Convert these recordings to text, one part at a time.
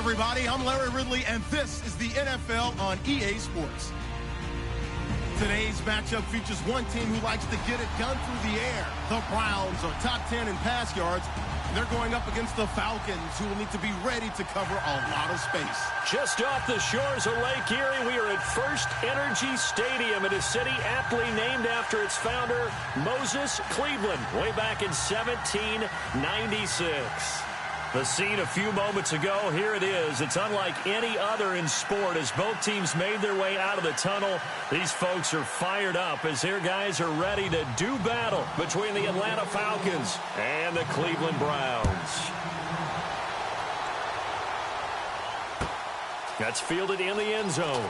everybody, I'm Larry Ridley, and this is the NFL on EA Sports. Today's matchup features one team who likes to get it done through the air. The Browns are top 10 in pass yards. They're going up against the Falcons, who will need to be ready to cover a lot of space. Just off the shores of Lake Erie, we are at First Energy Stadium in a city aptly named after its founder, Moses Cleveland, way back in 1796. The scene a few moments ago, here it is. It's unlike any other in sport as both teams made their way out of the tunnel. These folks are fired up as their guys are ready to do battle between the Atlanta Falcons and the Cleveland Browns. That's fielded in the end zone.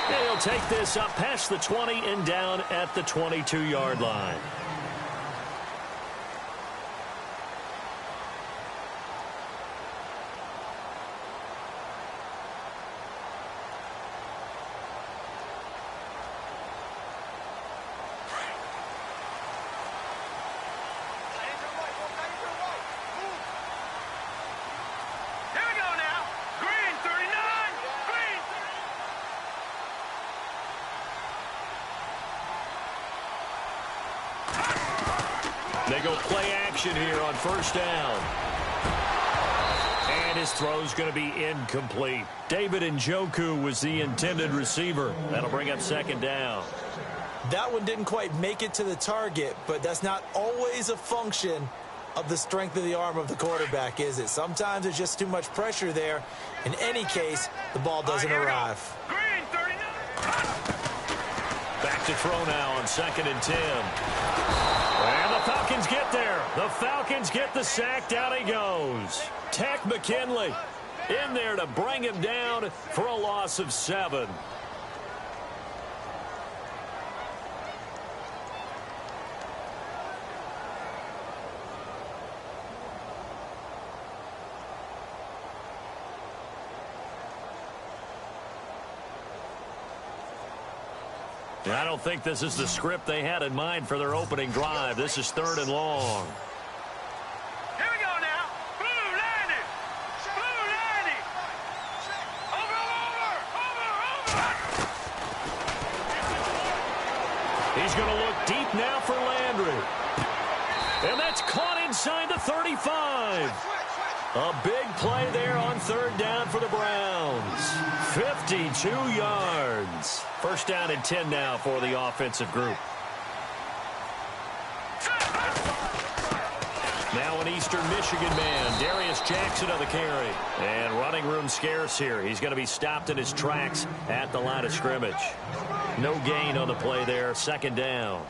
And he'll take this up past the 20 and down at the 22-yard line. They go play action here on first down. And his throw's going to be incomplete. David Njoku was the intended receiver. That'll bring up second down. That one didn't quite make it to the target, but that's not always a function of the strength of the arm of the quarterback, is it? Sometimes there's just too much pressure there. In any case, the ball doesn't arrive. Back to throw now on 2nd and 10. And the Falcons get there. The Falcons get the sack. Down he goes. Tech McKinley in there to bring him down for a loss of 7. I don't think this is the script they had in mind for their opening drive. This is 3rd and long. Here we go now. Blue landing. Blue landing. Over. He's going to look deep now for Landry. And that's caught inside the 35. A big play there on 3rd down for the Browns. 52 yards. First down and 10 now for the offensive group. Now an Eastern Michigan man, Darius Jackson on the carry. And running room scarce here. He's going to be stopped in his tracks at the line of scrimmage. No gain on the play there. 2nd down.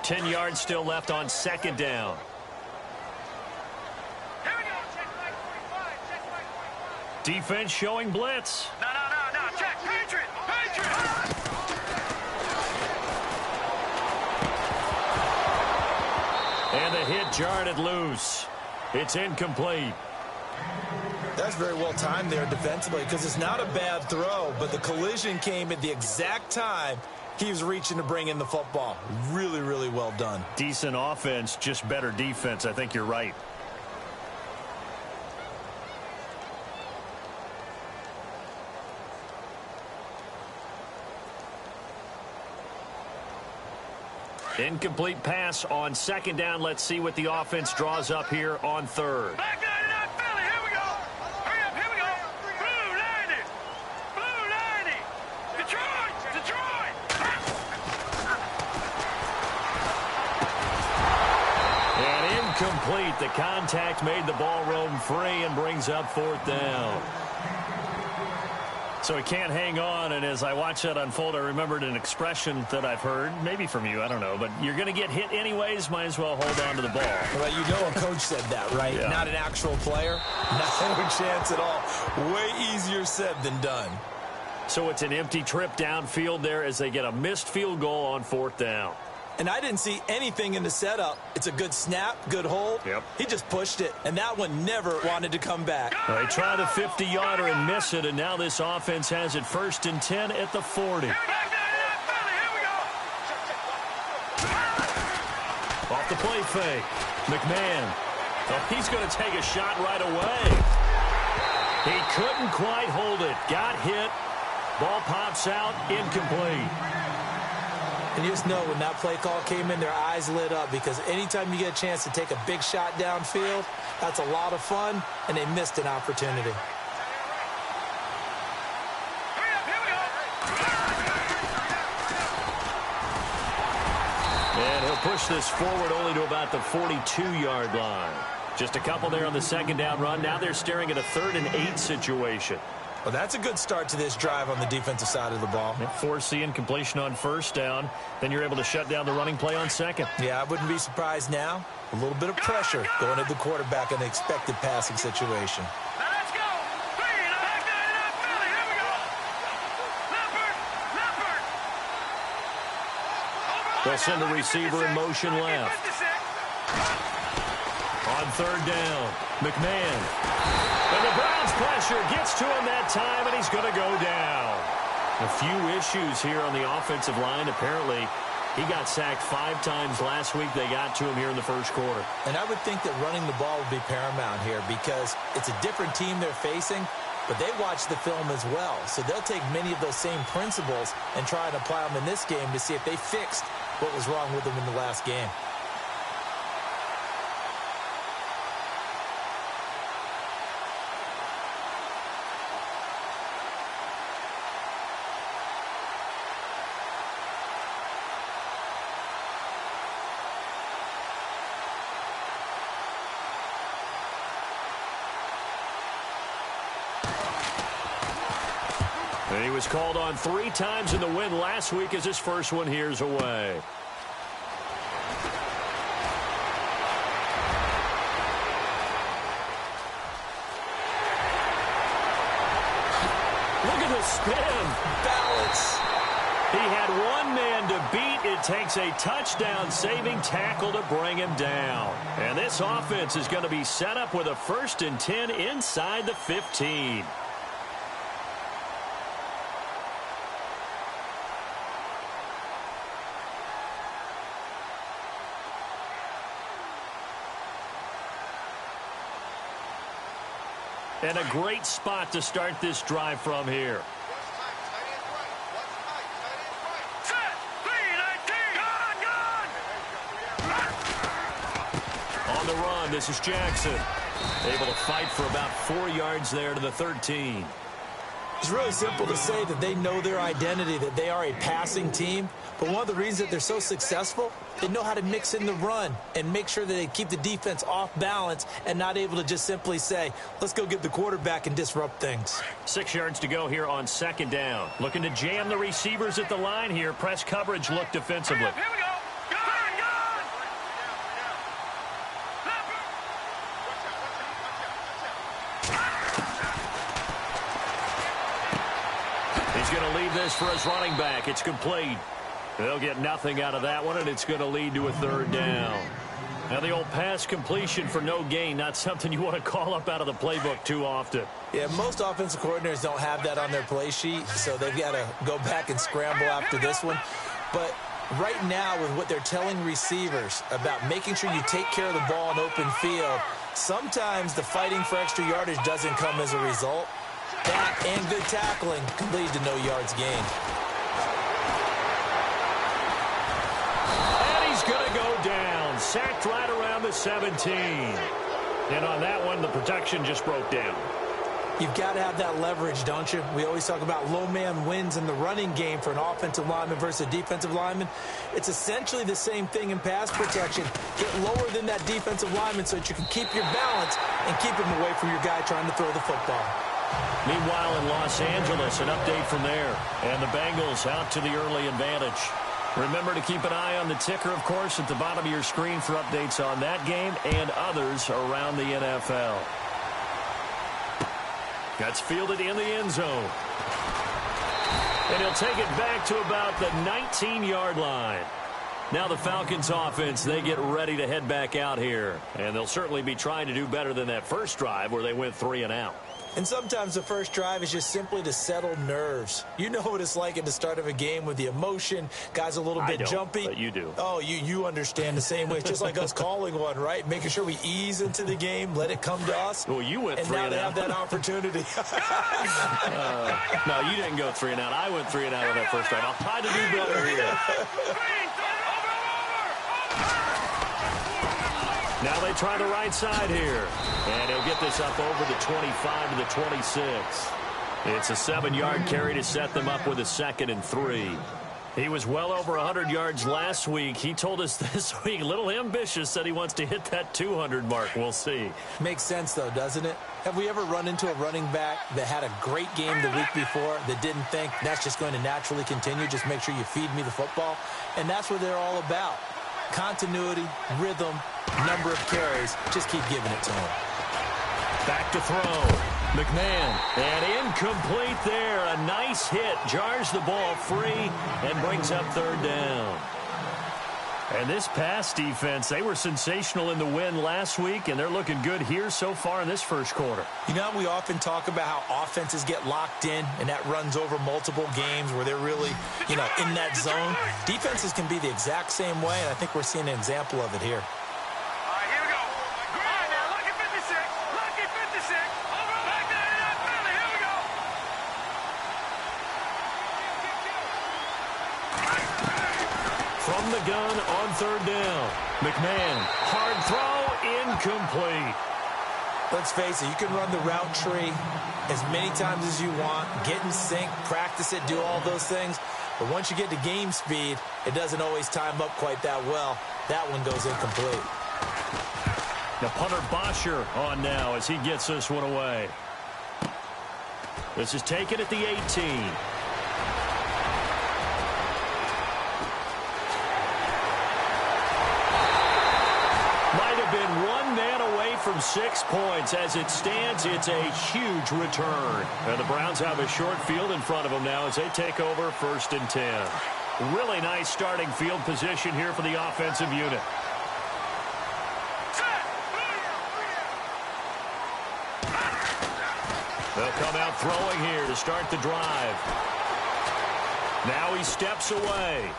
Ten yards still left on 2nd down. Here we go. Check flag 45. Check flag 45. Defense showing blitz. No. Check. Patriot. And the hit jarred it loose. It's incomplete. That's very well timed there defensively because it's not a bad throw, but the collision came at the exact time he was reaching to bring in the football. Really, really well done. Decent offense, just better defense. I think you're right. Incomplete pass on 2nd down. Let's see what the offense draws up here on 3rd. Back 99 Philly. Here we go. Hurry up. Here we go. Blue landing. Blue landing. Detroit. And incomplete. The contact made the ball roam free and brings up 4th down. So he can't hang on, and as I watch that unfold, I remembered an expression that I've heard, maybe from you, I don't know, but you're going to get hit anyways, might as well hold on to the ball. Well, you know a coach said that, right? Yeah. Not an actual player. No chance at all. Way easier said than done. So it's an empty trip downfield there as they get a missed field goal on 4th down. And I didn't see anything in the setup. It's a good snap, good hold. Yep. He just pushed it, and that one never wanted to come back. They try the 50-yarder and miss it, and now this offense has it 1st and 10 at the 40. Back 99 Philly. Here we go. play fake. McMahon. Oh, he's going to take a shot right away. He couldn't quite hold it. Got hit. Ball pops out. Incomplete. And you just know when that play call came in, their eyes lit up, because anytime you get a chance to take a big shot downfield, that's a lot of fun, and they missed an opportunity. And he'll push this forward only to about the 42-yard line. Just a couple there on the second down run. Now they're staring at a 3rd and 8 situation. Well, that's a good start to this drive on the defensive side of the ball. Force the incompletion on first down. Then you're able to shut down the running play on second. Yeah, I wouldn't be surprised now. A little bit of pressure going at the quarterback in the expected passing situation. Now let's go. Here we go. Leopard. They'll send the receiver in motion left. On 3rd down, McMahon. And the Browns pressure gets to him that time, and he's going to go down. A few issues here on the offensive line. Apparently, he got sacked 5 times last week. They got to him here in the first quarter. And I would think that running the ball would be paramount here, because it's a different team they're facing, but they watch the film as well. So they'll take many of those same principles and try and apply them in this game to see if they fixed what was wrong with them in the last game. And he was called on 3 times in the win last week as his first one here's away. Look at the spin. Balance. He had one man to beat. It takes a touchdown-saving tackle to bring him down. And this offense is going to be set up with a 1st and 10 inside the 15. And a great spot to start this drive from here. Set. 3-19. Gone. On the run, this is Jackson. Able to fight for about 4 yards there to the 13. It's really simple to say that they know their identity, that they are a passing team. But one of the reasons that they're so successful, they know how to mix in the run and make sure that they keep the defense off balance and not able to just simply say, let's go get the quarterback and disrupt things. 6 yards to go here on 2nd down. Looking to jam the receivers at the line here. Press coverage look defensively. Here we go. Gone. He's going to leave this for his running back. It's complete. They'll get nothing out of that one, and it's going to lead to a 3rd down. Now, the old pass completion for no gain, not something you want to call up out of the playbook too often. Yeah, most offensive coordinators don't have that on their play sheet, so they've got to go back and scramble after this one. But right now, with what they're telling receivers about making sure you take care of the ball in open field, sometimes the fighting for extra yardage doesn't come as a result. That and good tackling can lead to no yards gained. And he's going to go down. Sacked right around the 17. And on that one, the protection just broke down. You've got to have that leverage, don't you? We always talk about low man wins in the running game for an offensive lineman versus a defensive lineman. It's essentially the same thing in pass protection. Get lower than that defensive lineman so that you can keep your balance and keep him away from your guy trying to throw the football. Meanwhile, in Los Angeles, an update from there. And the Bengals out to the early advantage. Remember to keep an eye on the ticker, of course, at the bottom of your screen for updates on that game and others around the NFL. That's fielded in the end zone. And he'll take it back to about the 19-yard line. Now the Falcons offense, they get ready to head back out here. And they'll certainly be trying to do better than that first drive where they went 3 and out. And sometimes the first drive is just simply to settle nerves. You know what it's like at the start of a game with the emotion. Guys a little bit jumpy. But you do. Oh, you understand the same way. It's just like us calling one, right? Making sure we ease into the game, let it come to us. Well, you went and 3 now and they out. have that opportunity. No, you didn't go 3 and out. I went 3 and out on that first drive. I'll try to do better here. Now they try the right side here. And he'll get this up over the 25 to the 26. It's a 7-yard carry to set them up with a 2nd and 3. He was well over 100 yards last week. He told us this week, a little ambitious, said he wants to hit that 200 mark. We'll see. Makes sense, though, doesn't it? Have we ever run into a running back that had a great game the week before that didn't think that's just going to naturally continue? Just make sure you feed me the football. And that's what they're all about. Continuity, rhythm, number of carries. Just keep giving it to him. Back to throw. McMahon. And incomplete there. A nice hit. Jars the ball free and brings up 3rd down. And this pass defense, they were sensational in the win last week, and they're looking good here so far in this first quarter. You know, we often talk about how offenses get locked in, and that runs over multiple games where they're really, in that zone. Defenses can be the exact same way, and I think we're seeing an example of it here. All right, here we go. All right, now, lucky 56. Lucky 56. Back to that penalty. Here we go. From the gun on 3rd down. McMahon, hard throw, incomplete. Let's face it, you can run the route tree as many times as you want, get in sync, practice it, do all those things. But once you get to game speed, it doesn't always time up quite that well. That one goes incomplete. The punter Bosher on now as he gets this one away. This is taken at the 18. Been one man away from 6 points. As it stands, it's a huge return. And the Browns have a short field in front of them now as they take over 1st and 10. Really nice starting field position here for the offensive unit. They'll come out throwing here to start the drive. Now he steps away.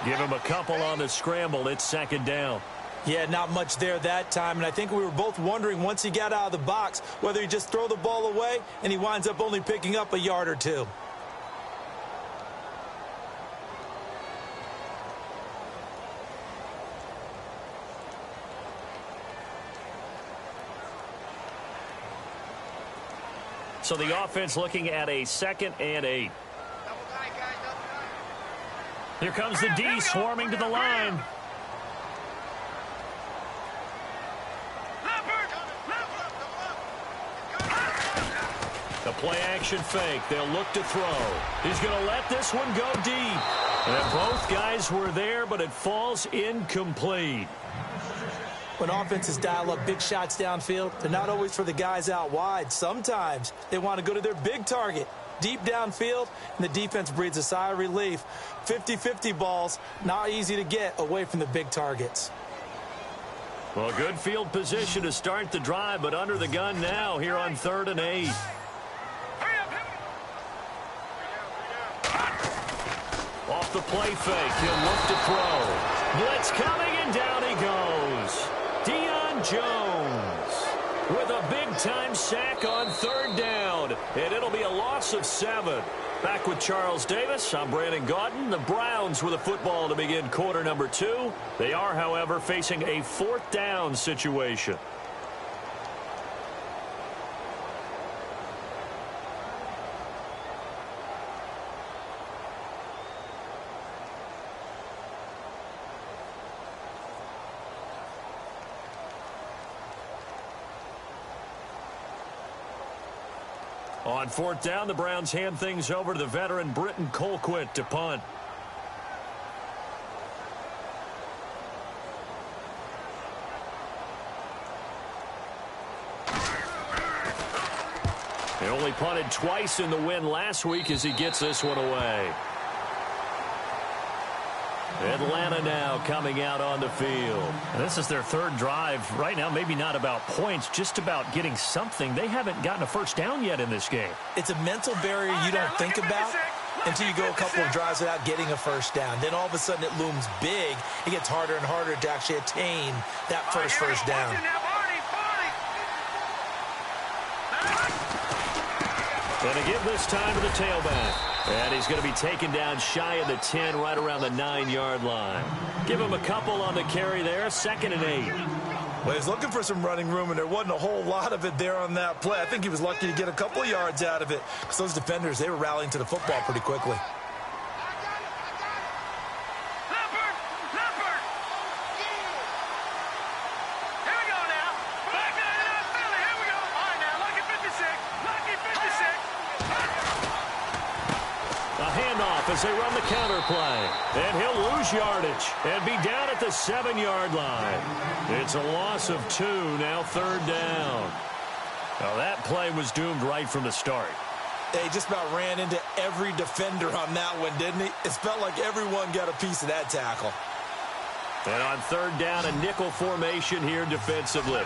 Give him a couple on the scramble. It's 2nd down. Yeah, not much there that time. And I think we were both wondering once he got out of the box whether he just throw the ball away and he winds up only picking up a yard or 2. So the offense looking at a 2nd and 8. Here comes the D swarming to the line. The play-action fake. They'll look to throw. He's going to let this one go deep. And both guys were there, but it falls incomplete. When offenses dial up big shots downfield, they're not always for the guys out wide. Sometimes they want to go to their big target. Deep downfield, and the defense breathes a sigh of relief. 50-50 balls, not easy to get away from the big targets. Well, good field position to start the drive, but under the gun now here on 3rd and 8. Off the play fake, he'll look to throw. Blitz coming, and down he goes. Deion Jones with a big-time sack on 3rd down, and it'll be a loss of 7. Back with Charles Davis, I'm Brandon Gaudin. The Browns with a football to begin quarter number 2. They are, however, facing a 4th down situation. On 4th down, the Browns hand things over to the veteran Britton Colquitt to punt. He only punted twice in the win last week as he gets this one away. Atlanta now coming out on the field. And this is their third drive. Right now, maybe not about points, just about getting something. They haven't gotten a first down yet in this game. It's a mental barrier you don't think about until you go a couple of drives without getting a first down. Then all of a sudden it looms big. It gets harder and harder to actually attain that first down. Going to give this time to the tailback. And he's going to be taken down shy of the 10, right around the 9-yard line. Give him a couple on the carry there, 2nd and 8. Well, he's looking for some running room, and there wasn't a whole lot of it there on that play. I think he was lucky to get a couple of yards out of it, because those defenders, they were rallying to the football pretty quickly. As they run the counter play. And he'll lose yardage and be down at the 7-yard line. It's a loss of 2, now 3rd down. Now that play was doomed right from the start. He just about ran into every defender on that one, didn't he? It felt like everyone got a piece of that tackle. And on 3rd down, a nickel formation here defensively.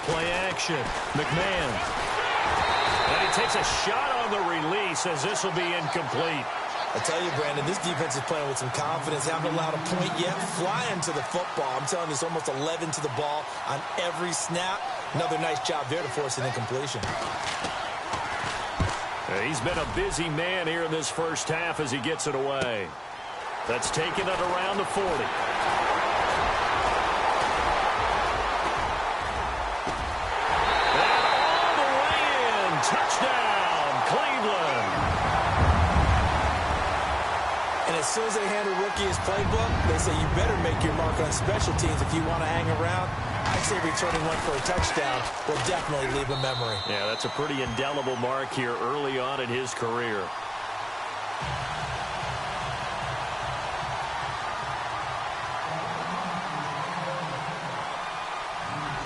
Play action. McMahon. And he takes a shot on the release as this will be incomplete. I tell you, Brandon, this defense is playing with some confidence. Haven't allowed a point yet. Flying to the football. I'm telling you, it's almost 11 to the ball on every snap. Another nice job there to force an incompletion. He's been a busy man here in this first half as he gets it away. That's taken it around the 40. Touchdown, Cleveland. And as soon as they hand a rookie his playbook, they say you better make your mark on special teams if you want to hang around. I'd say returning one for a touchdown will definitely leave a memory. Yeah, that's a pretty indelible mark here early on in his career.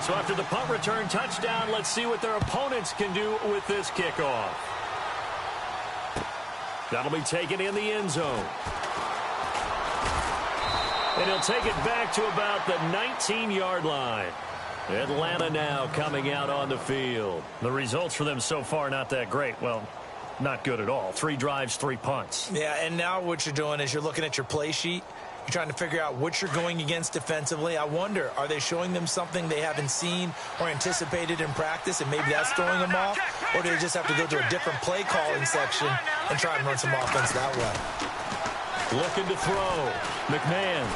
So after the punt return touchdown, let's see what their opponents can do with this kickoff. That'll be taken in the end zone. And he'll take it back to about the 19-yard line. Atlanta now coming out on the field. The results for them so far not that great. Well, not good at all. 3 drives, 3 punts. Yeah, and now what you're doing is you're looking at your play sheet. You're trying to figure out what you're going against defensively. I wonder, are they showing them something they haven't seen or anticipated in practice, and maybe that's throwing them off? Or do they just have to go to a different play calling section and try and run some offense that way? Looking to throw. McMahon.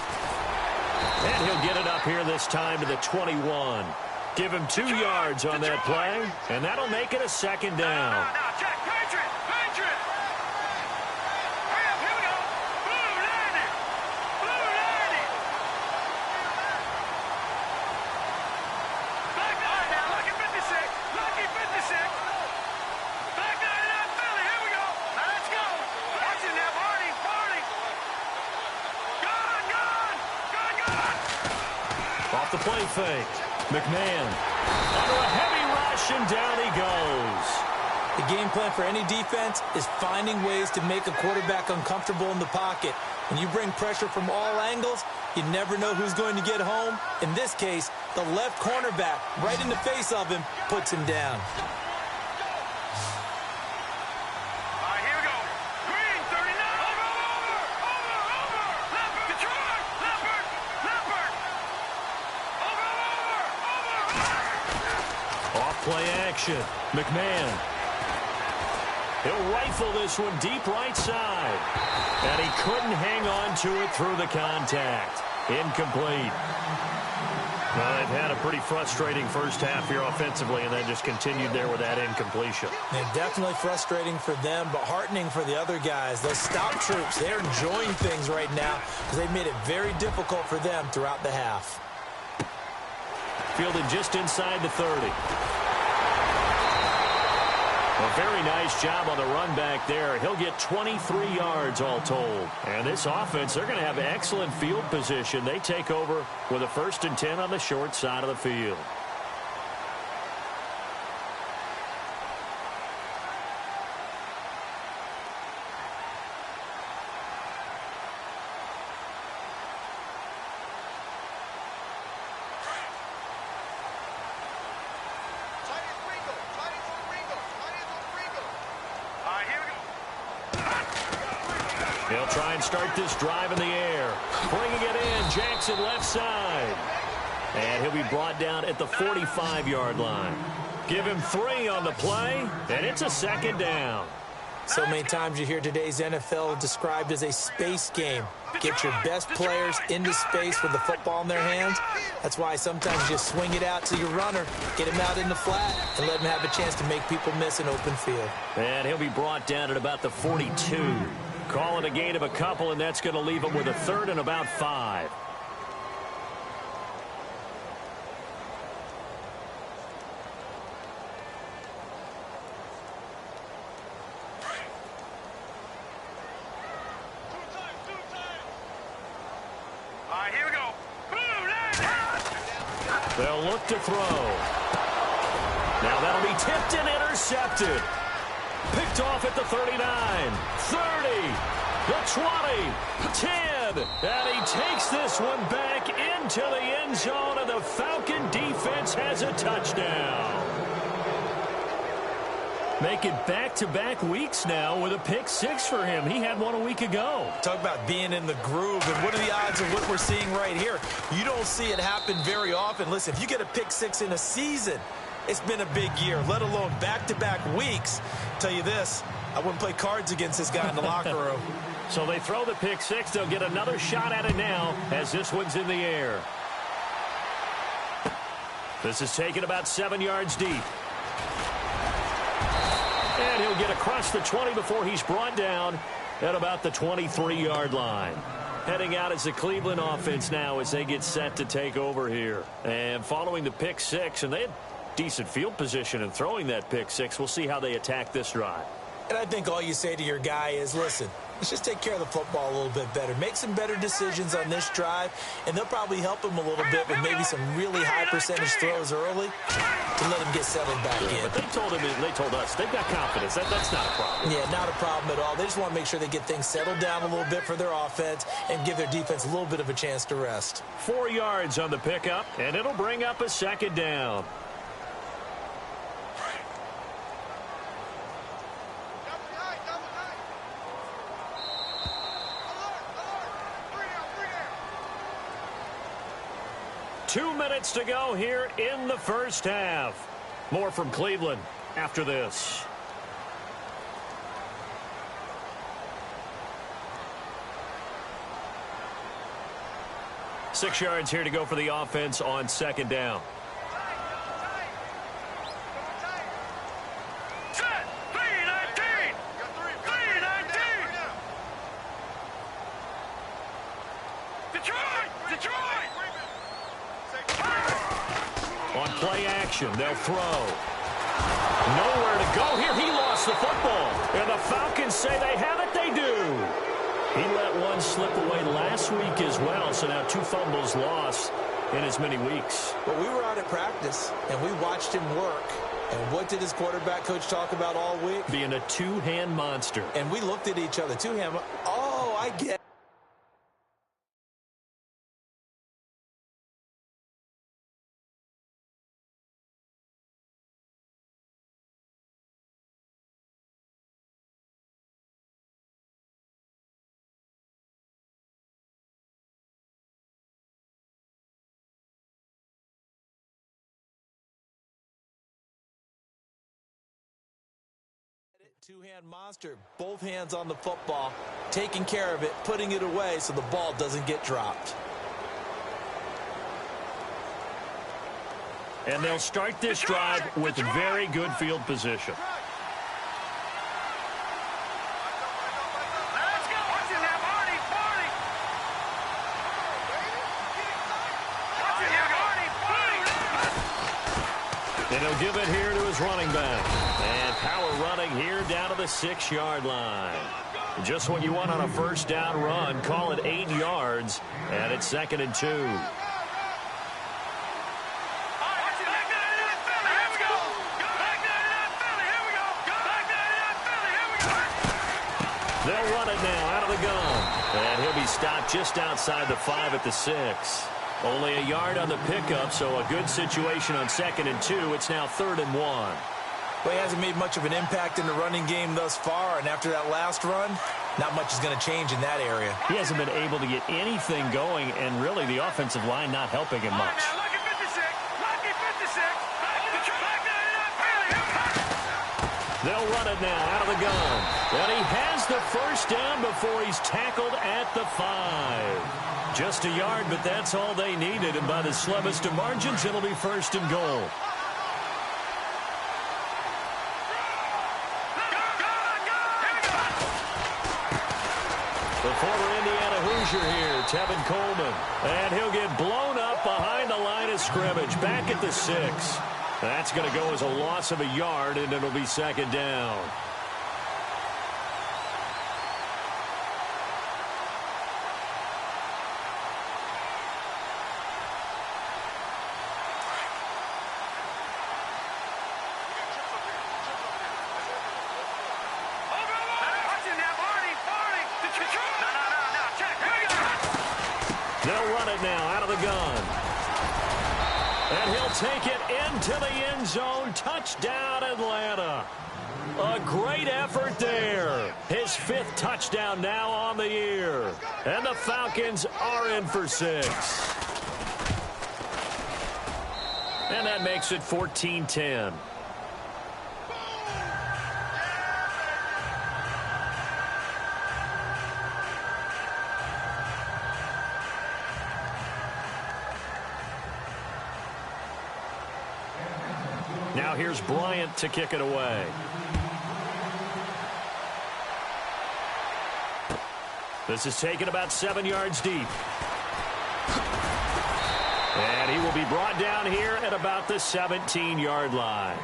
And he'll get it up here this time to the 21. Give him 2 yards on that play, and that'll make it a 2nd down. Off the play fake. McMahon under a heavy rush, and down he goes. The game plan for any defense is finding ways to make a quarterback uncomfortable in the pocket. When you bring pressure from all angles, you never know who's going to get home. In this case, the left cornerback, right in the face of him, puts him down. Play action. McMahon. He'll rifle this one deep right side. And he couldn't hang on to it through the contact. Incomplete. Well, they've had a pretty frustrating first half here offensively, and then just continued there with that incompletion. Yeah, definitely frustrating for them, but heartening for the other guys. Those stout troops, they're enjoying things right now because they've made it very difficult for them throughout the half. Fielded just inside the 30. A very nice job on the run back there. He'll get 23 yards all told. And this offense, they're going to have excellent field position. They take over with a 1st and 10 on the short side of the field. try and start this drive in the air. Bringing it in, Jackson left side. And he'll be brought down at the 45-yard line. Give him 3 on the play, and it's a second down. So many times you hear today's NFL described as a space game. Get your best players into space with the football in their hands. That's why sometimes you just swing it out to your runner, get him out in the flat, and let him have a chance to make people miss an open field. And he'll be brought down at about the 42. Call it a gain of a couple, and that's going to leave him with a 3rd and about 5. Here we go. They'll look to throw. Now that'll be tipped and intercepted. Picked off at the 39, 30, the 20, 10. And he takes this one back into the end zone, and the Falcon defense has a touchdown. Make it back-to-back weeks now with a pick 6 for him. He had one a week ago. Talk about being in the groove, and what are the odds of what we're seeing right here? You don't see it happen very often. Listen, if you get a pick 6 in a season, it's been a big year, let alone back-to-back weeks. Tell you this, I wouldn't play cards against this guy in the locker room. So they throw the pick 6. They'll get another shot at it now as this one's in the air. This is taken about 7 yards deep. And he'll get across the 20 before he's brought down at about the 23-yard line. Heading out as the Cleveland offense now as they get set to take over here. And following the pick 6, and they had decent field position in throwing that pick 6. We'll see how they attack this drive. And I think all you say to your guy is, listen, let's just take care of the football a little bit better. Make some better decisions on this drive, and they'll probably help him a little bit with maybe some really high percentage throws early to let him get settled back in. But they told us they've got confidence. That's not a problem. Yeah, not a problem at all. They just want to make sure they get things settled down a little bit for their offense and give their defense a little bit of a chance to rest. 4 yards on the pickup, and it'll bring up a second down. Two minutes to go here in the first half. More from Cleveland after this. Six yards here to go for the offense on second down. On play action, they'll throw. Nowhere to go here. He lost the football. And the Falcons say they have it. They do. He let one slip away last week as well. So now 2 fumbles lost in as many weeks. Well, we were out at practice, and we watched him work. And what did his quarterback coach talk about all week? Being a two-hand monster. And we looked at each other. Two-hand. Oh, I get it. Two-hand monster, both hands on the football, taking care of it, putting it away so the ball doesn't get dropped. And they'll start this drive with very good field position. And he'll give it here to his running back. And power running here down to the 6-yard line. Just what you want on a first down run, call it 8 yards, and it's 2nd and 2. They'll run it now out of the gun. And he'll be stopped just outside the 5 at the 6. Only a yard on the pickup, so a good situation on 2nd and 2. It's now 3rd and 1. Well, he hasn't made much of an impact in the running game thus far, and after that last run, not much is going to change in that area. He hasn't been able to get anything going, and really the offensive line not helping him much. Lucky 56. Lucky 56. They'll run it now out of the gun. And he has the first down before he's tackled at the 5. Just a yard, but that's all they needed. And by the slimmest of margins, it'll be first and goal. The former Indiana Hoosier here, Tevin Coleman. And he'll get blown up behind the line of scrimmage, back at the 6. That's going to go as a loss of a yard, and it'll be second down. They'll run it now out of the gun. And he'll take it into the end zone. Touchdown, Atlanta. A great effort there. His 5th touchdown now on the year. And the Falcons are in for 6. And that makes it 14-10. Now here's Bryant to kick it away. This is taken about 7 yards deep. And he will be brought down here at about the 17-yard line.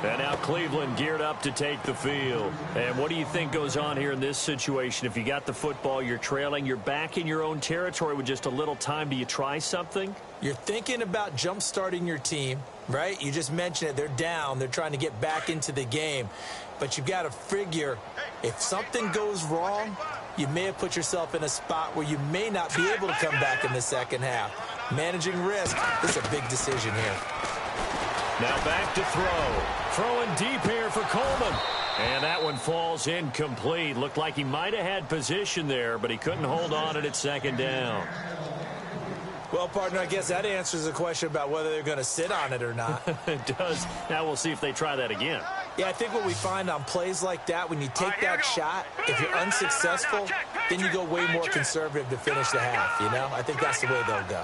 And now Cleveland geared up to take the field. And what do you think goes on here in this situation? If you got the football, you're trailing, you're back in your own territory with just a little time. Do you try something? You're thinking about jump-starting your team, right? You just mentioned it. They're down. They're trying to get back into the game. But you've got to figure if something goes wrong, you may have put yourself in a spot where you may not be able to come back in the second half. Managing risk is a big decision here. Now back to throw. Throwing deep here for Coleman. And that one falls incomplete. Looked like he might have had position there, but he couldn't hold on it at second down. Well, partner, I guess that answers the question about whether they're going to sit on it or not. It does. Now we'll see if they try that again. Yeah, I think what we find on plays like that, when you take that shot, if you're unsuccessful, then you go way more conservative to finish the half, you know? I think that's the way they'll go.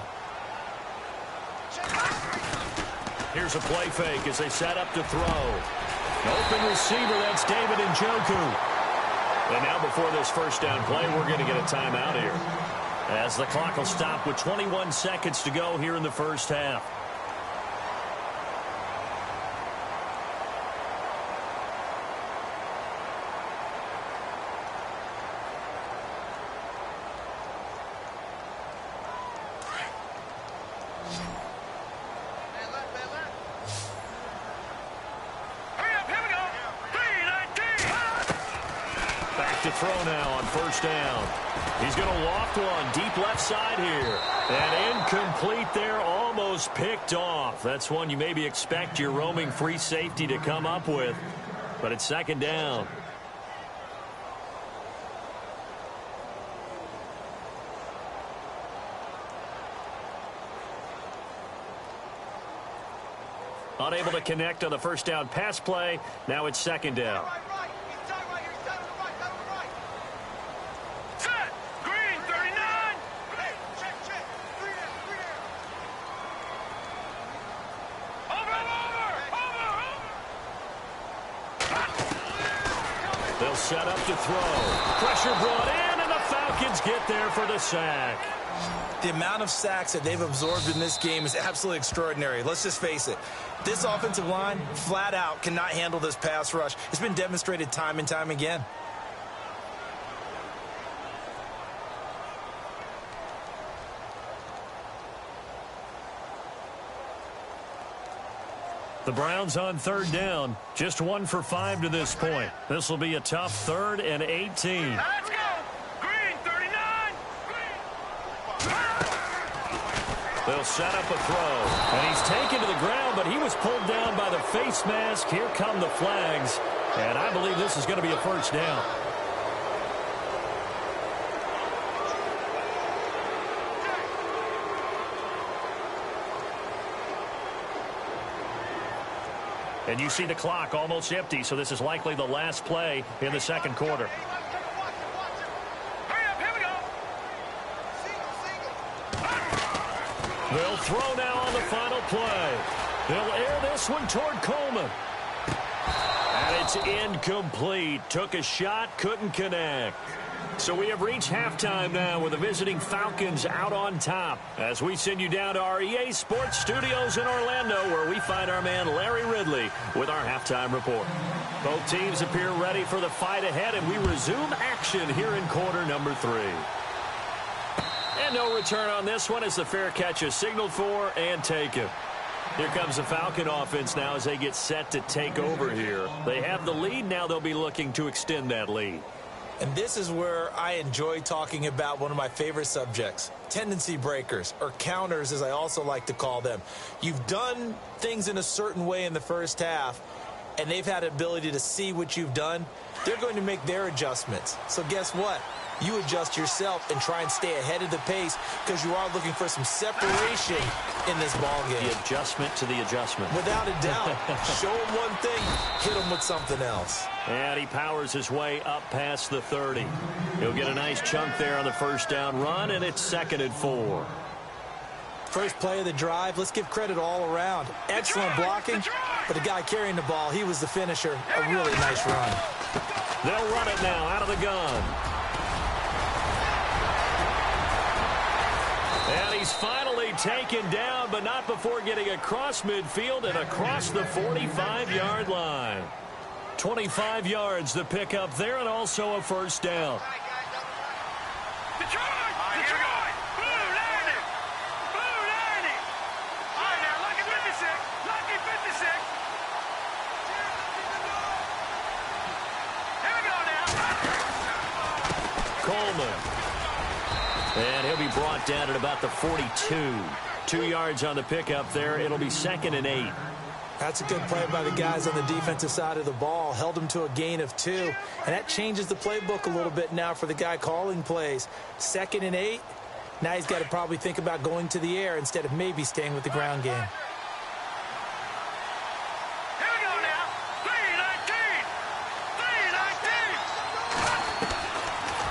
Here's a play fake as they set up to throw. Open receiver, that's David Njoku. And now before this first down play, we're going to get a timeout here, as the clock will stop with 21 seconds to go here in the first half. To throw now on first down. He's going to loft one deep left side here. And incomplete there, almost picked off. That's one you maybe expect your roaming free safety to come up with. But it's second down. Unable to connect on the first down pass play. Now it's second down. They'll set up to throw. Pressure brought in, and the Falcons get there for the sack. The amount of sacks that they've absorbed in this game is absolutely extraordinary. Let's just face it. This offensive line, flat out, cannot handle this pass rush. It's been demonstrated time and time again. The Browns on third down. Just 1 for 5 to this point. This will be a tough 3rd and 18. Let's go. Green, 39. They'll set up a throw. And he's taken to the ground, but he was pulled down by the face mask. Here come the flags. And I believe this is going to be a first down. And you see the clock almost empty, so this is likely the last play in the second quarter. They'll throw now on the final play. They'll air this one toward Coleman. And it's incomplete. Took a shot, couldn't connect. So we have reached halftime now with the visiting Falcons out on top as we send you down to our EA Sports Studios in Orlando where we find our man Larry Ridley with our halftime report. Both teams appear ready for the fight ahead, and we resume action here in quarter number 3. And no return on this one as the fair catch is signaled for and taken. Here comes the Falcon offense now as they get set to take over here. They have the lead. Now they'll be looking to extend that lead. And this is where I enjoy talking about one of my favorite subjects, tendency breakers, or counters as I also like to call them. You've done things in a certain way in the first half, and they've had the ability to see what you've done. They're going to make their adjustments. So guess what? You adjust yourself and try and stay ahead of the pace because you are looking for some separation in this ball game. The adjustment to the adjustment. Without a doubt. Show him one thing, hit him with something else. And he powers his way up past the 30. He'll get a nice chunk there on the first down run, and it's 2nd and 4. First play of the drive, let's give credit all around. Excellent blocking, but the guy carrying the ball, he was the finisher. A really nice run. They'll run it now out of the gun. And he's finally taken down, but not before getting across midfield and across the 45-yard line. 25 yards the pickup there, and also a first down. Detroit! Detroit! Blue 90! Blue 90! All right, now, lucky 56. Lucky 56. Here we go now. Coleman. And he'll be brought down at about the 42. 2 yards on the pickup there. It'll be 2nd and 8. That's a good play by the guys on the defensive side of the ball. Held them to a gain of 2. And that changes the playbook a little bit now for the guy calling plays. 2nd and 8. Now he's got to probably think about going to the air instead of maybe staying with the ground game. Here we go now. 3-19.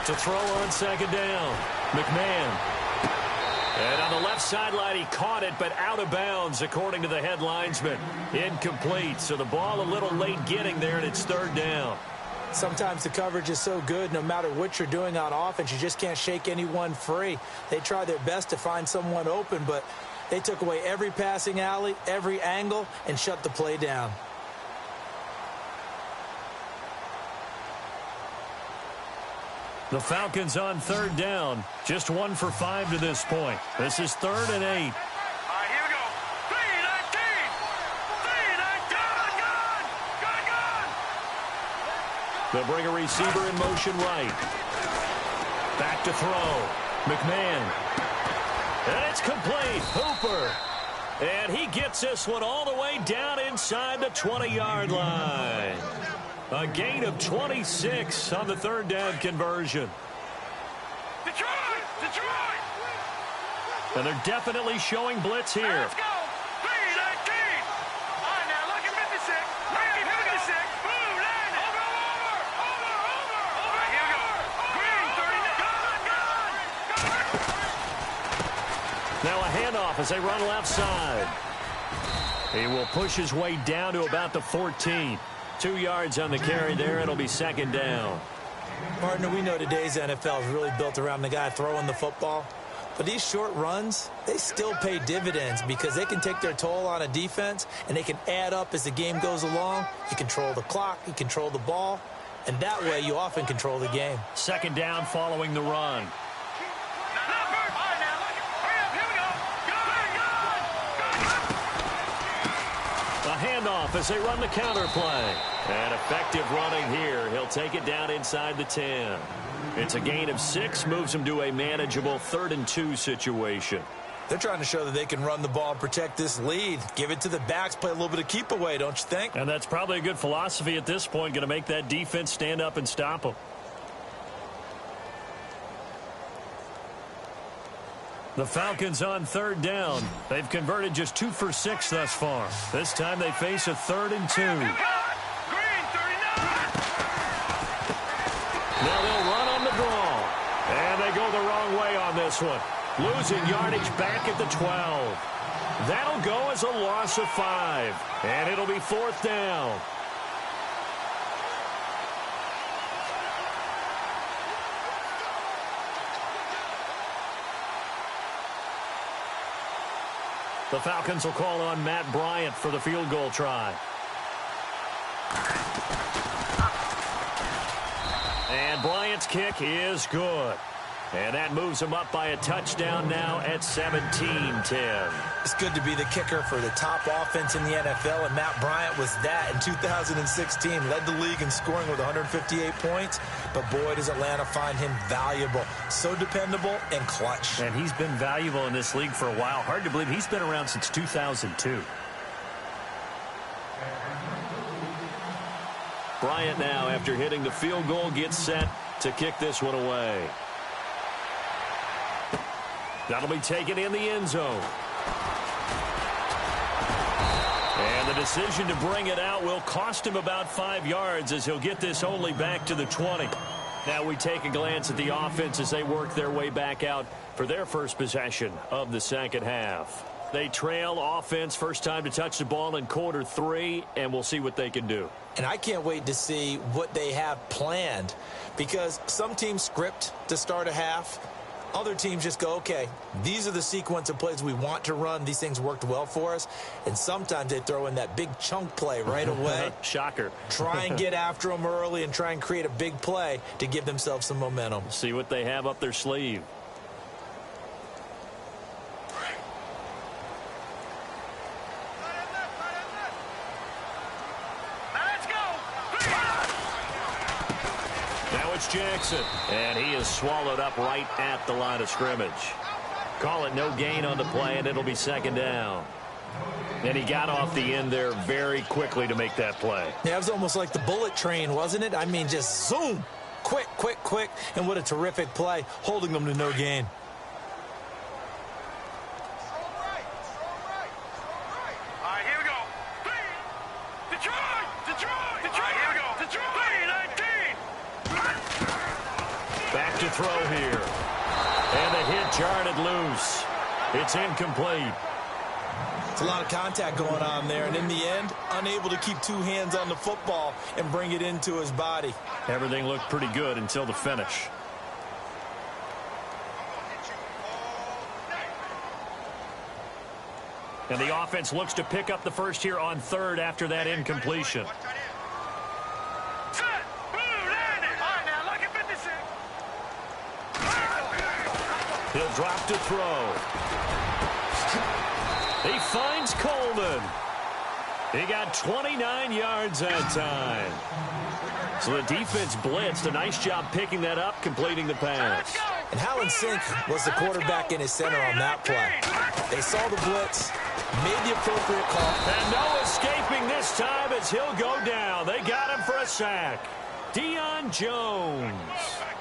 3-19. To throw on 2nd down. McMahon. And on the left sideline, he caught it, but out of bounds, according to the head linesman. Incomplete, so the ball a little late getting there, and it's 3rd down. Sometimes the coverage is so good, no matter what you're doing on offense, you just can't shake anyone free. They try their best to find someone open, but they took away every passing alley, every angle, and shut the play down. The Falcons on 3rd down. Just 1 for 5 to this point. This is 3rd and 8. All right, here we go. 3-19. 3-19. Gun. They'll bring a receiver in motion right. Back to throw. McMahon. And it's complete. Hooper. And he gets this one all the way down inside the 20-yard line. A gain of 26 on the 3rd down conversion. Detroit! Detroit! And they're definitely showing blitz here. Let's go! 3-19! All right, now, lucky 56. Lucky 56. Blue 90. Over! All right, here we go. Green 39. Gun! Now a handoff as they run left side. He will push his way down to about the 14. 2 yards on the carry there. It'll be 2nd down. Partner, we know today's NFL is really built around the guy throwing the football. But these short runs, they still pay dividends because they can take their toll on a defense and they can add up as the game goes along. You control the clock, you control the ball, and that way you often control the game. 2nd down following the run. A handoff as they run the counter play. And effective running here. He'll take it down inside the 10. It's a gain of 6, moves him to a manageable 3rd and 2 situation. They're trying to show that they can run the ball and protect this lead. Give it to the backs, play a little bit of keep away, don't you think? And that's probably a good philosophy at this point, going to make that defense stand up and stop them. The Falcons on third down. They've converted just 2 for 6 thus far. This time they face a 3rd and 2. Green, 39. Now they'll run on the draw. And they go the wrong way on this one. Losing yardage back at the 12. That'll go as a loss of 5. And it'll be 4th down. The Falcons will call on Matt Bryant for the field goal try. And Bryant's kick is good. And that moves him up by a touchdown now at 17-10. It's good to be the kicker for the top offense in the NFL, and Matt Bryant was that in 2016. Led the league in scoring with 158 points, but boy, does Atlanta find him valuable. So dependable and clutch. And he's been valuable in this league for a while. Hard to believe he's been around since 2002. Bryant now, after hitting the field goal, gets set to kick this one away. That'll be taken in the end zone. And the decision to bring it out will cost him about 5 yards as he'll get this only back to the 20. Now we take a glance at the offense as they work their way back out for their first possession of the second half. They trail offense first time to touch the ball in quarter 3, and we'll see what they can do. And I can't wait to see what they have planned, because some teams script to start a half. Other teams just go, okay, these are the sequence of plays we want to run. These things worked well for us. And sometimes they throw in that big chunk play right away. Shocker. Try and get after them early and try and create a big play to give themselves some momentum. See what they have up their sleeve. Jackson, and he is swallowed up right at the line of scrimmage. Call it no gain on the play, and it'll be second down. And he got off the end there very quickly to make that play. Yeah, it was almost like the bullet train, wasn't it? I mean, just zoom, quick, quick, quick, and what a terrific play, holding them to no gain. All right, here we go. Detroit! Detroit! Detroit! Here we go. Detroit! 19! Back to throw here. And the hit jarred loose. It's incomplete. It's a lot of contact going on there, and in the end, unable to keep 2 hands on the football and bring it into his body. Everything looked pretty good until the finish. And the offense looks to pick up the first here on 3rd after that incompletion. He'll drop to throw. He finds Coleman. He got 29 yards that time. So the defense blitzed. A nice job picking that up, completing the pass. And how in sync was the quarterback in his center on that play? They saw the blitz, made the appropriate call. And no escaping this time as he'll go down. They got him for a sack. Deion Jones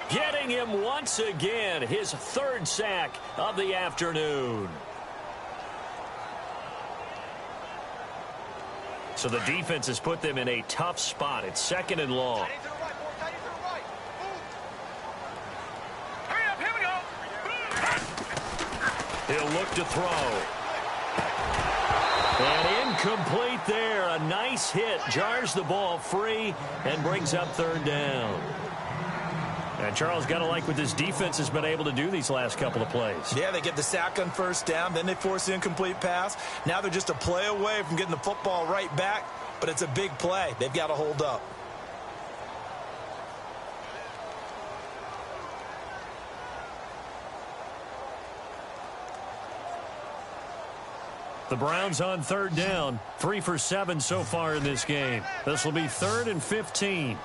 getting him once again, his 3rd sack of the afternoon. So the defense has put them in a tough spot. It's 2nd and long. He'll look to throw. And incomplete there. A nice hit. Jars the ball free and brings up 3rd down. And Charles, got to like what this defense has been able to do these last couple of plays. Yeah, they get the sack on 1st down, then they force the incomplete pass. Now they're just a play away from getting the football right back, but it's a big play. They've got to hold up. The Browns on 3rd down, 3 for 7 so far in this game. This will be 3rd and 15.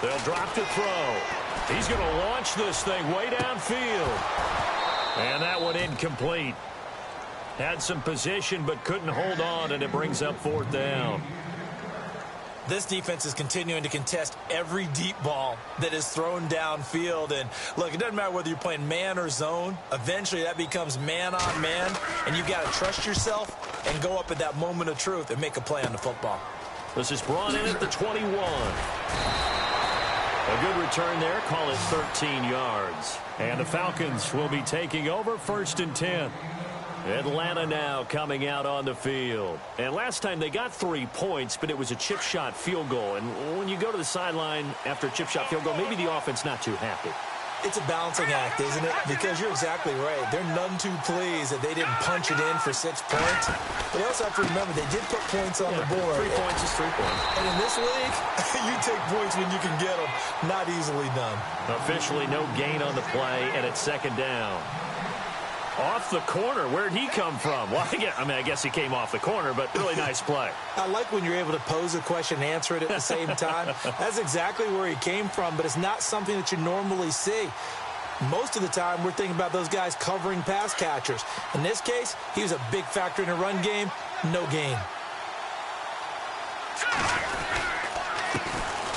They'll drop to throw. He's going to launch this thing way downfield. And that one incomplete. Had some position but couldn't hold on, and it brings up 4th down. This defense is continuing to contest every deep ball that is thrown downfield. And, look, it doesn't matter whether you're playing man or zone. Eventually, that becomes man-on-man, and you've got to trust yourself and go up at that moment of truth and make a play on the football. This is brought in at the 21. A good return there. Call it 13 yards. And the Falcons will be taking over 1st and 10. Atlanta now coming out on the field. And last time they got 3 points, but it was a chip shot field goal. And when you go to the sideline after a chip shot field goal, maybe the offense not too happy. It's a balancing act, isn't it? Because you're exactly right. They're none too pleased that they didn't punch it in for 6 points. But you also have to remember they did put points on the board. 3 points is 3 points. And in this league, you take points when you can get them. Not easily done. Officially no gain on the play, and it's 2nd down. Off the corner. Where'd he come from? Well, I guess he came off the corner, but really nice play. I like when you're able to pose a question and answer it at the same time. That's exactly where he came from, but it's not something that you normally see. Most of the time, we're thinking about those guys covering pass catchers. In this case, he was a big factor in the run game. No gain.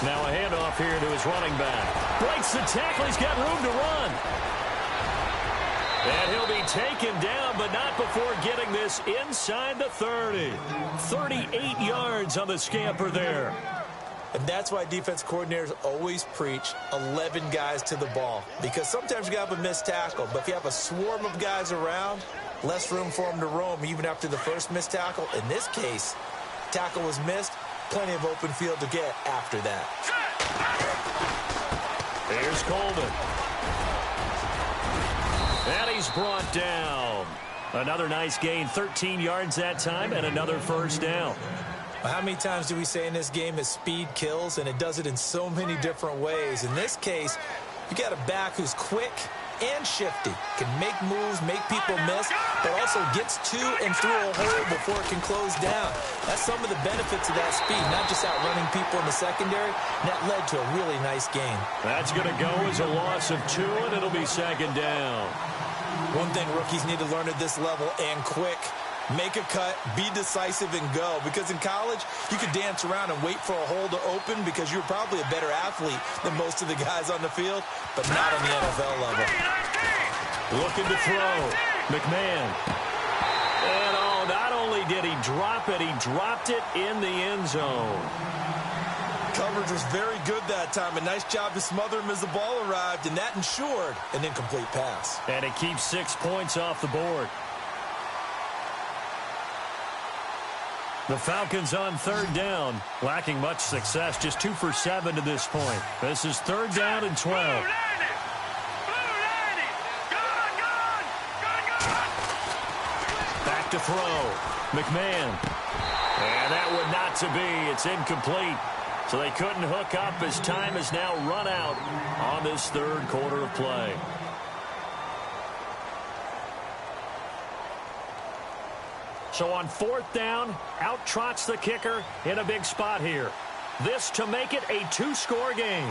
Now a handoff here to his running back. Breaks the tackle. He's got room to run. And he'll be taken down, but not before getting this inside the 30. 38 yards on the scamper there. And that's why defense coordinators always preach 11 guys to the ball. Because sometimes you got to have a missed tackle, but if you have a swarm of guys around, less room for them to roam even after the first missed tackle. In this case, tackle was missed, plenty of open field to get after that. Here's Coleman. And he's brought down. Another nice gain, 13 yards that time, and another 1st down. How many times do we say in this game that speed kills, and it does it in so many different ways? In this case, you got a back who's quick and shifty, can make moves, make people miss, but also gets to and through a hole before it can close down. That's some of the benefits of that speed, not just outrunning people in the secondary, and that led to a really nice gain. That's going to go as a loss of 2, and it'll be 2nd down. One thing rookies need to learn at this level, and quick, make a cut, be decisive, and go. Because in college, you could dance around and wait for a hole to open because you're probably a better athlete than most of the guys on the field, but not on the NFL level. Looking to throw. McMahon. And not only did he drop it, he dropped it in the end zone. Coverage was very good that time. A nice job to smother him as the ball arrived, and that ensured an incomplete pass. And it keeps 6 points off the board. The Falcons on 3rd down, lacking much success, just 2 for 7 to this point. This is 3rd down and 12. Back to throw. McMahon. And that would not to be. It's incomplete. So they couldn't hook up as time has now run out on this 3rd quarter of play. So on 4th down, out trots the kicker in a big spot here. This to make it a 2-score game.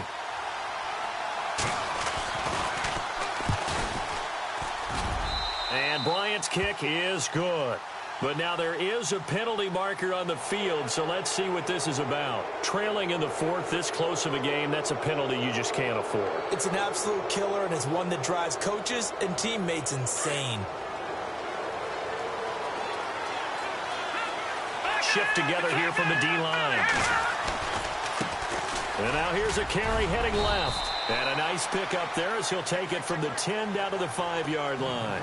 And Bryant's kick is good. But now there is a penalty marker on the field, so let's see what this is about. Trailing in the 4th, this close of a game, that's a penalty you just can't afford. It's an absolute killer, and it's one that drives coaches and teammates insane. Shift together here from the D-line. And now here's a carry heading left. And a nice pick up there as he'll take it from the 10 down to the 5-yard line.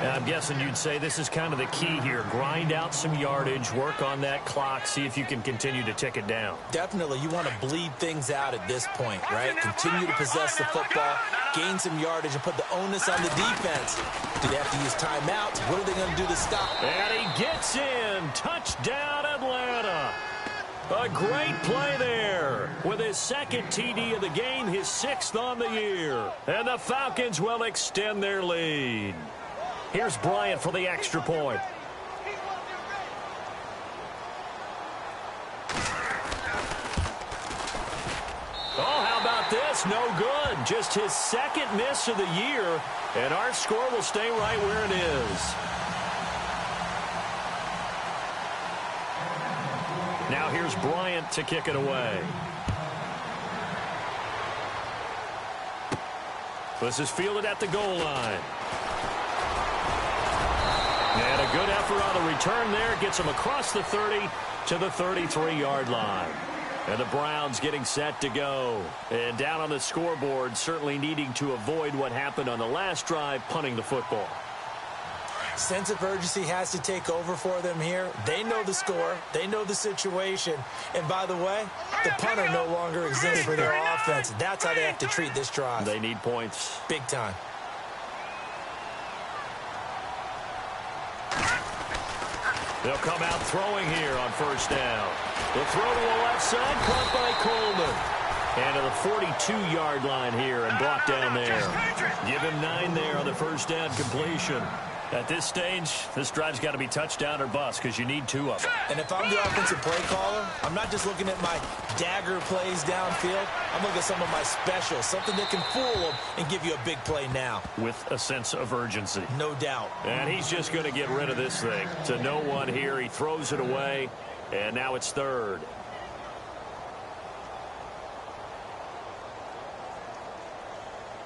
And I'm guessing you'd say this is kind of the key here. Grind out some yardage, work on that clock, see if you can continue to tick it down. Definitely. You want to bleed things out at this point, right? Continue to possess the football, gain some yardage, and put the onus on the defense. Do they have to use timeouts? What are they going to do to stop? And he gets in. Touchdown, Atlanta. A great play there with his 2nd TD of the game, his 6th on the year. And the Falcons will extend their lead. Here's Bryant for the extra point. Oh, how about this? No good. Just his 2nd miss of the year, and our score will stay right where it is. Now here's Bryant to kick it away. This is fielded at the goal line. And a good effort on the return there. Gets him across the 30 to the 33-yard line. And the Browns getting set to go. And down on the scoreboard, certainly needing to avoid what happened on the last drive, punting the football. Sense of urgency has to take over for them here. They know the score. They know the situation. And by the way, the punter no longer exists for their offense. That's how they have to treat this drive. They need points. Big time. They'll come out throwing here on first down. The throw to the left side, caught by Coleman. And to the 42-yard line here and brought down there. Give him 9 there on the first down completion. At this stage, this drive's got to be touchdown or bust because you need 2 of them. And if I'm the offensive play caller, I'm not just looking at my dagger plays downfield. I'm looking at some of my specials, something that can fool them and give you a big play now. With a sense of urgency. No doubt. And he's just going to get rid of this thing. To no one here. He throws it away, and now it's 3rd.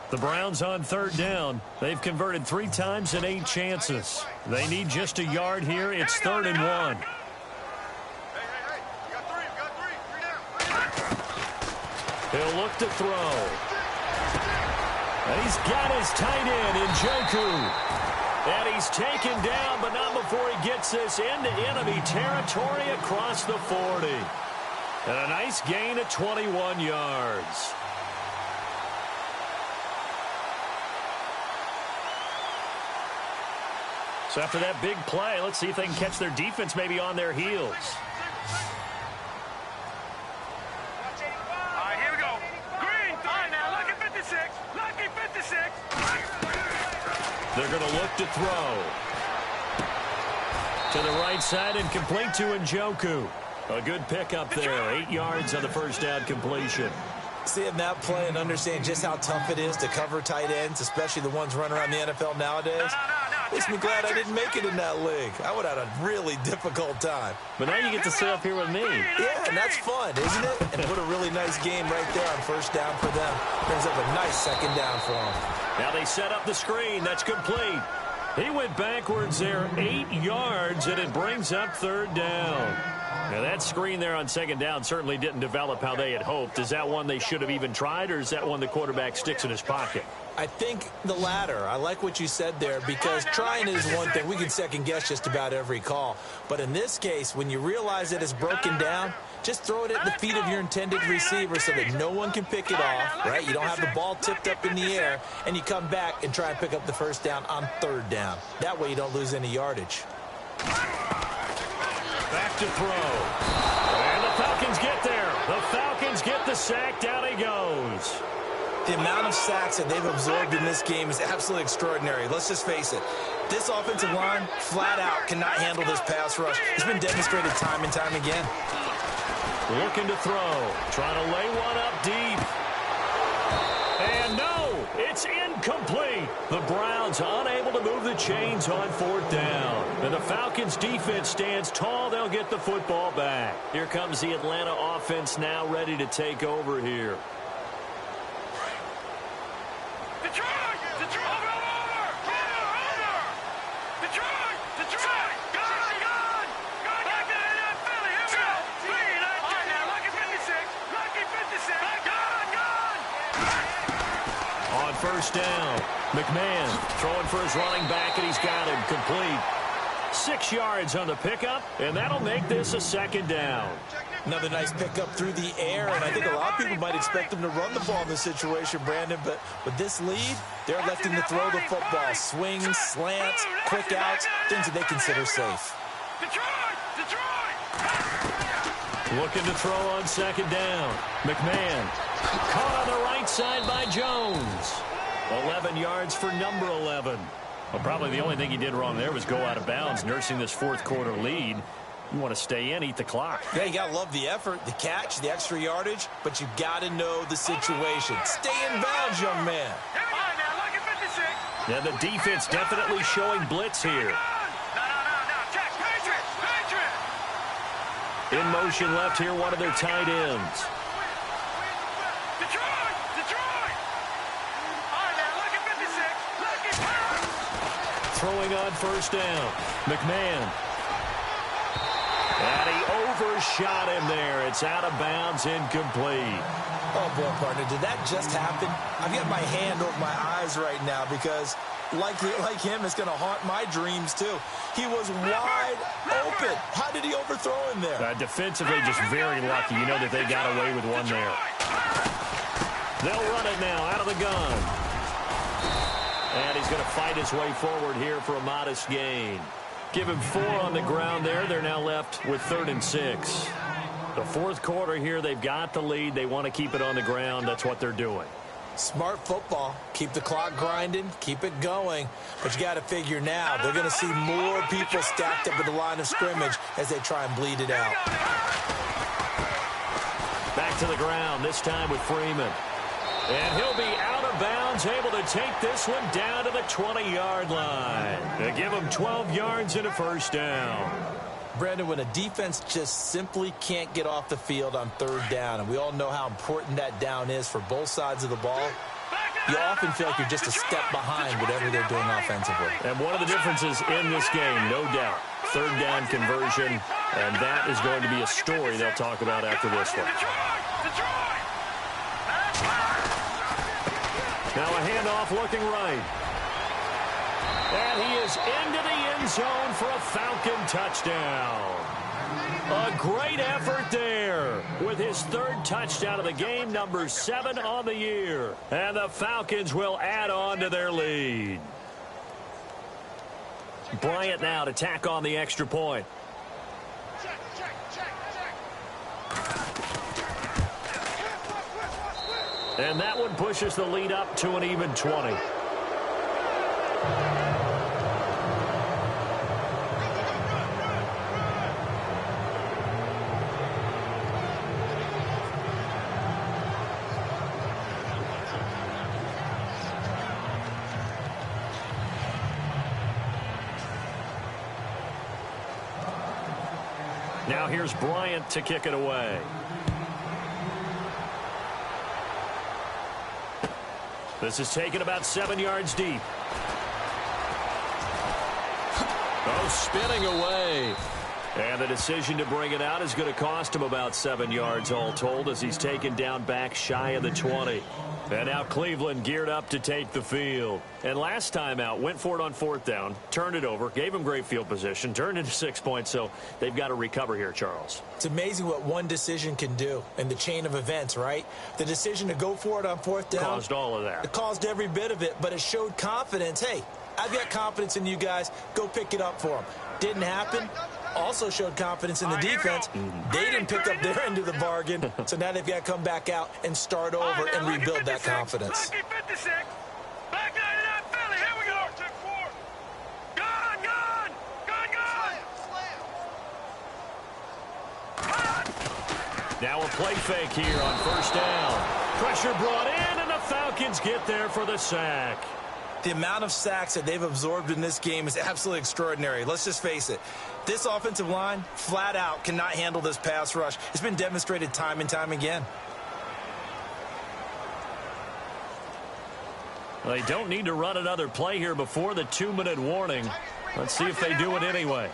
The Browns on 3rd down. They've converted 3 times in 8 chances. They need just a yard here. It's 3rd and 1. He'll look to throw. And he's got his tight end, Njoku. And he's taken down, but not before he gets this into enemy territory across the 40. And a nice gain of 21 yards. So after that big play, let's see if they can catch their defense maybe on their heels. All right, here we go. Green, fine now. Lucky 56. Lucky 56. They're going to look to throw. To the right side and complete to Njoku. A good pickup there. 8 yards on the first down completion. Seeing that play and understand just how tough it is to cover tight ends, especially the ones running around the NFL nowadays. Makes me glad I didn't make it in that league. I would have had a really difficult time. But now you get to sit up here with me. Yeah, and that's fun, isn't it? And put a really nice game right there on first down for them. Brings up a nice second down for them. Now they set up the screen. That's complete. He went backwards there 8 yards, and it brings up 3rd down. Now that screen there on 2nd down certainly didn't develop how they had hoped. Is that one they should have even tried, or is that one the quarterback sticks in his pocket? I think the latter. I like what you said there, because trying is one thing. We can second guess just about every call. But in this case, when you realize that it's broken down, just throw it at the feet of your intended receiver so that no one can pick it off, right? You don't have the ball tipped up in the air, and you come back and try and pick up the first down on 3rd down. That way you don't lose any yardage. Back to throw. And the Falcons get there. The Falcons get the sack. Down he goes. The amount of sacks that they've absorbed in this game is absolutely extraordinary. Let's just face it. This offensive line, flat out, cannot handle this pass rush. It's been demonstrated time and time again. Looking to throw. Trying to lay one up deep. And no, it's incomplete. The Browns unable to move the chains on 4th down. And the Falcons defense stands tall. They'll get the football back. Here comes the Atlanta offense now ready to take over here. Detroit! Detroit! Over! Detroit! Detroit! Gone! Back to that Philly. Here we go. Green. All right, now. Lucky 56. Lucky 56. Gone! On first down, McMahon throwing for his running back, and he's got him complete. 6 yards on the pickup, and that'll make this a 2nd down. Another nice pickup through the air, and I think a lot of people might expect them to run the ball in this situation, Brandon, but with this lead, they're electing to throw the football. Swings, slants, quick outs, things that they consider safe. Detroit! Looking to throw on 2nd down. McMahon caught on the right side by Jones. 11 yards for number 11. Well, probably the only thing he did wrong there was go out of bounds, nursing this 4th quarter lead. You want to stay in, eat the clock. Yeah, you got to love the effort, the catch, the extra yardage, but you got to know the situation. Stay in bounds, young man. All right, now. Lucky 56. Yeah, the defense definitely showing blitz here. No. Check. Patriot. In motion left here, one of their tight ends. Throwing on first down. McMahon. And he overshot him there. It's out of bounds, incomplete. Oh, boy, partner, did that just happen? I've got my hand over my eyes right now because, like him, it's going to haunt my dreams, too. He was wide open. How did he overthrow him there? Defensively, just very lucky. You know that they got away with one there. They'll run it now out of the gun. And he's going to fight his way forward here for a modest gain. Give him 4 on the ground there. They're now left with 3rd and 6. The fourth quarter here, they've got the lead. They want to keep it on the ground. That's what they're doing. Smart football. Keep the clock grinding. Keep it going. But you got to figure now, they're going to see more people stacked up at the line of scrimmage as they try and bleed it out. Back to the ground, this time with Freeman. And he'll be out of bounds, able to take this one down to the 20-yard line. They give him 12 yards and a first down. Brandon, when a defense just simply can't get off the field on 3rd down, and we all know how important that down is for both sides of the ball, you often feel like you're just a step behind whatever they're doing offensively. And one of the differences in this game, no doubt, 3rd down conversion, and that is going to be a story they'll talk about after this one. Now a handoff looking right. And he is into the end zone for a Falcon touchdown. A great effort there with his 3rd touchdown of the game, number 7 on the year. And the Falcons will add on to their lead. Bryant now to tack on the extra point. And that one pushes the lead up to an even 20. Now here's Bryant to kick it away. This is taken about 7 yards deep. Oh, spinning away. And the decision to bring it out is going to cost him about 7 yards all told as he's taken down back shy of the 20. And now Cleveland geared up to take the field. And last time out, went for it on 4th down, turned it over, gave him great field position, turned into 6 points, so they've got to recover here, Charles. It's amazing what one decision can do in the chain of events, right? The decision to go for it on 4th down. Caused all of that. It caused every bit of it, but it showed confidence. Hey, I've got confidence in you guys. Go pick it up for them. Didn't happen. Also showed confidence in the defense. They didn't pick up their end of the bargain, so now they've got to come back out and start over and rebuild that confidence. Now a play fake here on 1st down. Pressure brought in, and the Falcons get there for the sack. The amount of sacks that they've absorbed in this game is absolutely extraordinary. Let's just face it. This offensive line, flat out, cannot handle this pass rush. It's been demonstrated time and time again. Well, they don't need to run another play here before the 2-minute warning. Let's see if they do it anyway.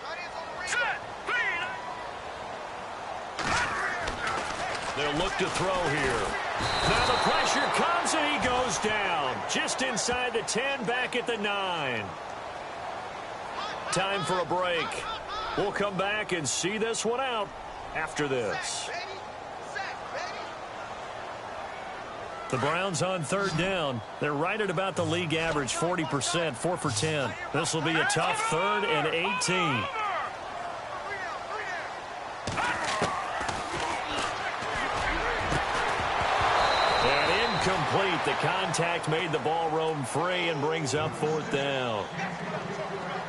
They'll look to throw here. Now the pressure comes and he goes down. Just inside the 10, back at the 9. Time for a break. We'll come back and see this one out after this. The Browns on 3rd down. They're right at about the league average, 40%, 4 for 10. This will be a tough 3rd and 18. Complete. The contact made the ball roam free and brings up 4th down.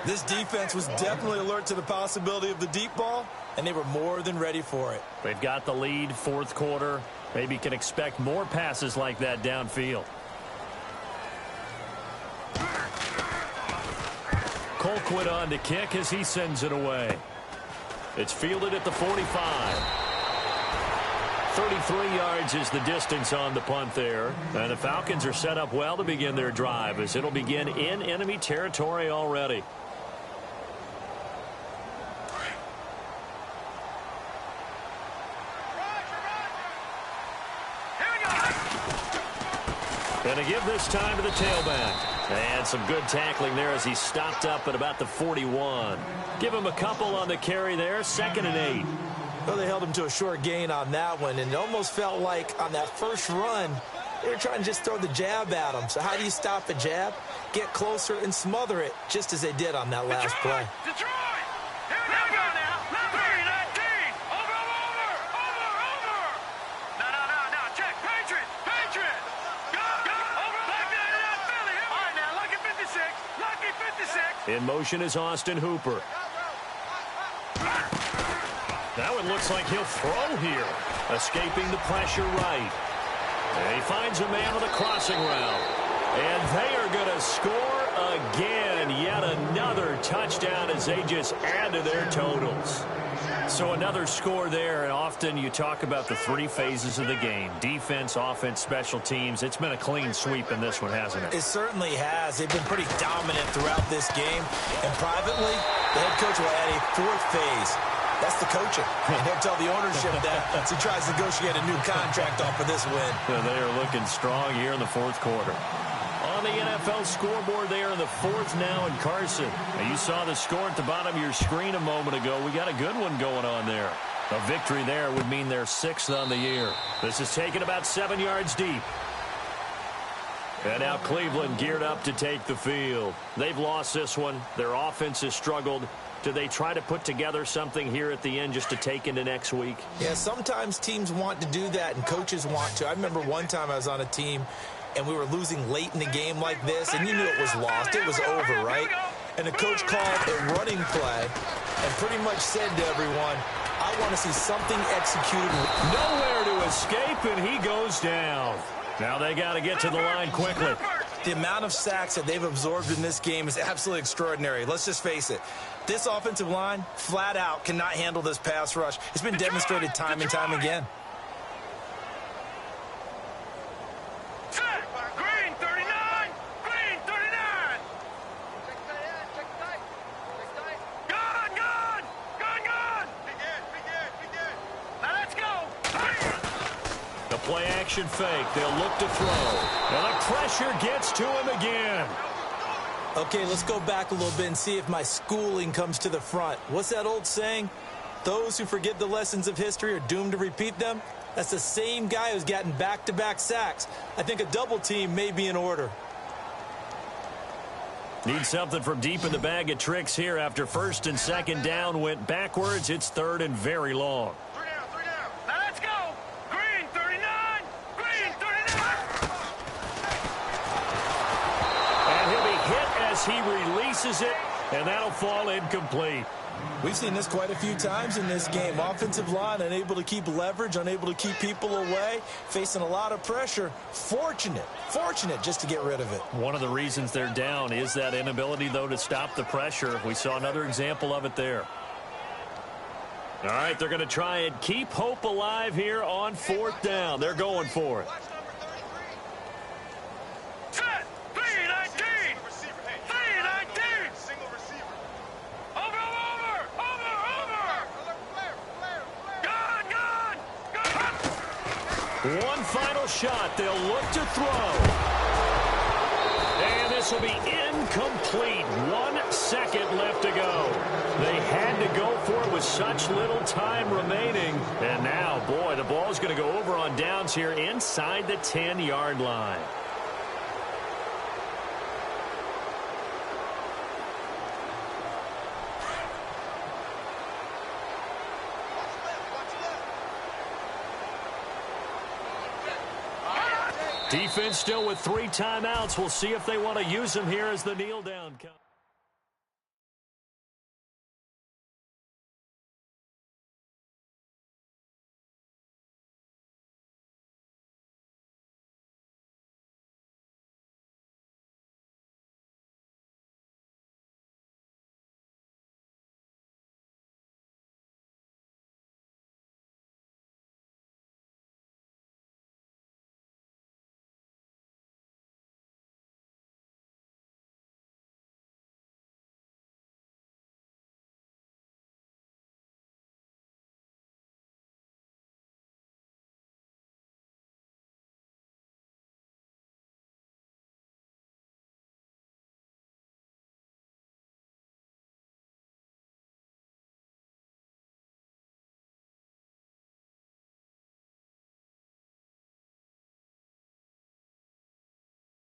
This defense was definitely alert to the possibility of the deep ball, and they were more than ready for it. They've got the lead, 4th quarter. Maybe can expect more passes like that downfield. Colquitt on to kick as he sends it away. It's fielded at the 45. 33 yards is the distance on the punt there. And the Falcons are set up well to begin their drive as it'll begin in enemy territory already. And to give this time to the tailback. And some good tackling there as he stopped up at about the 41. Give him a couple on the carry there. 2nd and 8. Well, they held him to a short gain on that one, and it almost felt like on that first run, they were trying to just throw the jab at him. So how do you stop a jab? Get closer and smother it, just as they did on that last play. Detroit! Here we go now. 3-19. Over. No. Check. Patriot. Go. Over. Back to Philly. All right, now. Lucky 56. In motion is Austin Hooper. That one looks like he'll throw here. Escaping the pressure right. And he finds a man with a crossing route. And they are going to score again. Yet another touchdown as they just add to their totals. So another score there. And often you talk about the 3 phases of the game. Defense, offense, special teams. It's been a clean sweep in this one, hasn't it? It certainly has. They've been pretty dominant throughout this game. And privately, the head coach will add a 4th phase. That's the coaching. And he'll tell the ownership that as he tries to negotiate a new contract off for this win. Yeah, they are looking strong here in the 4th quarter. On the NFL scoreboard, they are in the 4th now in Carson. Now, you saw the score at the bottom of your screen a moment ago. We got a good one going on there. A victory there would mean they're 6th on the year. This is taken about 7 yards deep. And now Cleveland geared up to take the field. They've lost this one. Their offense has struggled. Do they try to put together something here at the end just to take into next week? Yeah, sometimes teams want to do that and coaches want to. I remember one time I was on a team and we were losing late in the game like this, and you knew it was lost. It was over, right? And the coach called a running play and pretty much said to everyone, I want to see something executed. Nowhere to escape, and he goes down. Now they got to get to the line quickly. The amount of sacks that they've absorbed in this game is absolutely extraordinary. Let's just face it. This offensive line, flat out, cannot handle this pass rush. It's been demonstrated time and time again. Green 39. Gun. Now let's go. The play action fake. They'll look to throw. And the pressure gets to him again. Okay, let's go back a little bit and see if my schooling comes to the front. What's that old saying? Those who forget the lessons of history are doomed to repeat them. That's the same guy who's gotten back-to-back sacks. I think a double team may be in order. Need something from deep in the bag of tricks here after 1st and 2nd down went backwards. It's 3rd and very long. 3 down. Now let's go. Green 39. And he'll be hit as he releases it, and that'll fall incomplete. We've seen this quite a few times in this game. Offensive line unable to keep leverage, unable to keep people away, facing a lot of pressure. Fortunate just to get rid of it. One of the reasons they're down is that inability, though, to stop the pressure. We saw another example of it there. All right, they're going to try and keep hope alive here on 4th down. They're going for it. Set. 3-19. One final shot. They'll look to throw. And this will be incomplete. 1 second left to go. They had to go for it with such little time remaining. And now, boy, the ball's going to go over on downs here inside the 10-yard line. Defense still with 3 timeouts. We'll see if they want to use them here as the kneel down comes.